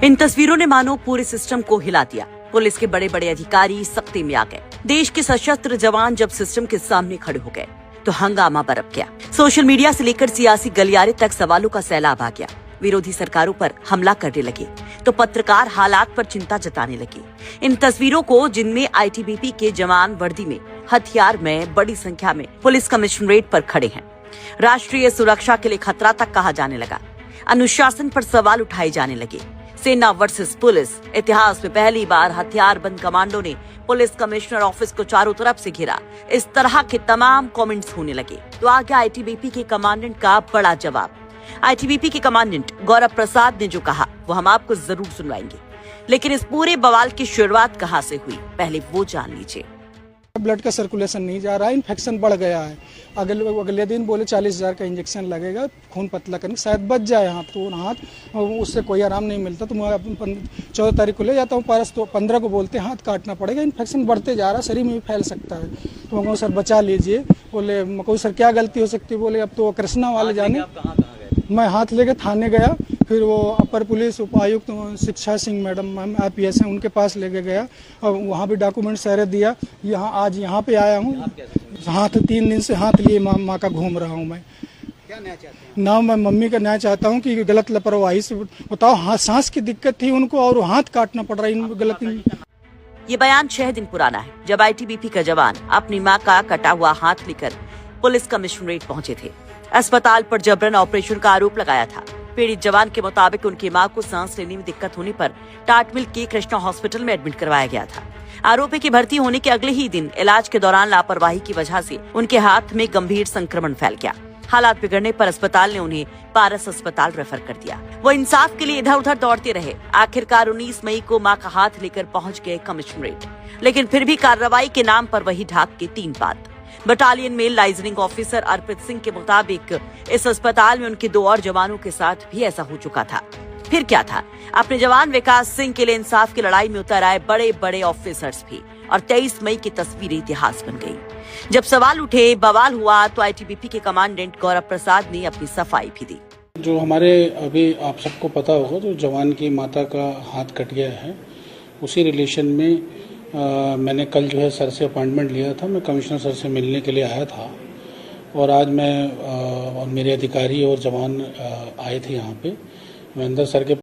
इन तस्वीरों ने मानो पूरे सिस्टम को हिला दिया। पुलिस के बड़े बड़े अधिकारी सख्ती में आ गए। देश के सशस्त्र जवान जब सिस्टम के सामने खड़े हो गए तो हंगामा बरप गया। सोशल मीडिया से लेकर सियासी गलियारे तक सवालों का सैलाब आ गया। विरोधी सरकारों पर हमला करने लगे तो पत्रकार हालात पर चिंता जताने लगे। इन तस्वीरों को, जिनमें आईटीबीपी के जवान वर्दी में हथियार में बड़ी संख्या में पुलिस कमिश्नरेट पर खड़े हैं, राष्ट्रीय सुरक्षा के लिए खतरा तक कहा जाने लगा। अनुशासन पर सवाल उठाए जाने लगे। सेना वर्सेस पुलिस, इतिहास में पहली बार हथियारबंद कमांडो ने पुलिस कमिश्नर ऑफिस को चारों तरफ से घेरा। इस तरह के तमाम कमेंट्स होने लगे तो आ गया आईटीबीपी के कमांडेंट का बड़ा जवाब। आईटीबीपी के कमांडेंट गौरव प्रसाद ने जो कहा वो हम आपको जरूर सुनवाएंगे, लेकिन इस पूरे बवाल की शुरुआत कहां से हुई पहले वो जान लीजिए। ब्लड का सर्कुलेशन नहीं जा रहा है, इन्फेक्शन बढ़ गया है। अगले दिन बोले 40,000 का इंजेक्शन लगेगा खून पतला करने, शायद बच जाए हाथ, तो हाथ उससे कोई आराम नहीं मिलता। तो मैं 14 तारीख को ले जाता हूँ पारस, तो 15 को बोलते हैं हाथ काटना पड़ेगा, इन्फेक्शन बढ़ते जा रहा है, शरीर में भी फैल सकता है। तो मैं कहूँ सर बचा लीजिए। बोले मैं कहूँ सर क्या गलती हो सकती है? बोले अब तो कृष्णा वाले जाने। मैं हाथ लेके थाने गया, फिर वो अपर पुलिस उपायुक्त शिक्षा सिंह मैडम IPS हैं, उनके पास लेके गया और वहाँ भी डॉक्यूमेंट सारे दिया। आज यहाँ पे आया हूँ, हाथ 3 दिन से हाथ लिए माँ का घूम रहा हूँ। मैं क्या न्याय चाहते हैं? ना मैं मम्मी का न्याय चाहता हूँ कि गलत लापरवाही से, बताओ हाँ, सांस की दिक्कत थी उनको और हाथ काटना पड़ रहा है इनको गलत। ये बयान 6 दिन पुराना है, जब आईटीबीपी का जवान अपनी मां का कटा हुआ हाथ लेकर पुलिस कमिश्नरेट पहुंचे थे। अस्पताल पर जबरन ऑपरेशन का आरोप लगाया था। पीड़ित जवान के मुताबिक उनकी मां को सांस लेने में दिक्कत होने पर टाटमिल के कृष्णा हॉस्पिटल में एडमिट करवाया गया था। आरोपी की भर्ती होने के अगले ही दिन इलाज के दौरान लापरवाही की वजह से उनके हाथ में गंभीर संक्रमण फैल गया। हालात बिगड़ने पर अस्पताल ने उन्हें पारस अस्पताल रेफर कर दिया। वो इंसाफ के लिए इधर उधर दौड़ते रहे। आखिरकार 19 मई को मां का हाथ लेकर पहुंच गए कमिश्नरेट, लेकिन फिर भी कार्रवाई के नाम पर वही ढाक के 3 बात। बटालियन में लाइजनिंग ऑफिसर अर्पित सिंह के मुताबिक इस अस्पताल में उनके 2 और जवानों के साथ भी ऐसा हो चुका था। फिर क्या था? अपने जवान विकास सिंह के लिए इंसाफ की लड़ाई में उतर आए बड़े बड़े ऑफिसर्स भी, और 23 मई की तस्वीरें इतिहास बन गई। जब सवाल उठे, बवाल हुआ, तो आईटीबीपी के कमांडेंट गौरव प्रसाद ने अपनी सफाई भी दी। जो हमारे अभी आप सबको पता होगा, जो जवान की माता का हाथ कट गया है, उसी रिलेशन में मैंने कल जो है सर से अपॉइंटमेंट लिया था। मैं कमिश्नर सर से मिलने के लिए आया था और आज मैं और मेरे अधिकारी और जवान आए थे यहाँ पे। मैं अंदर सर के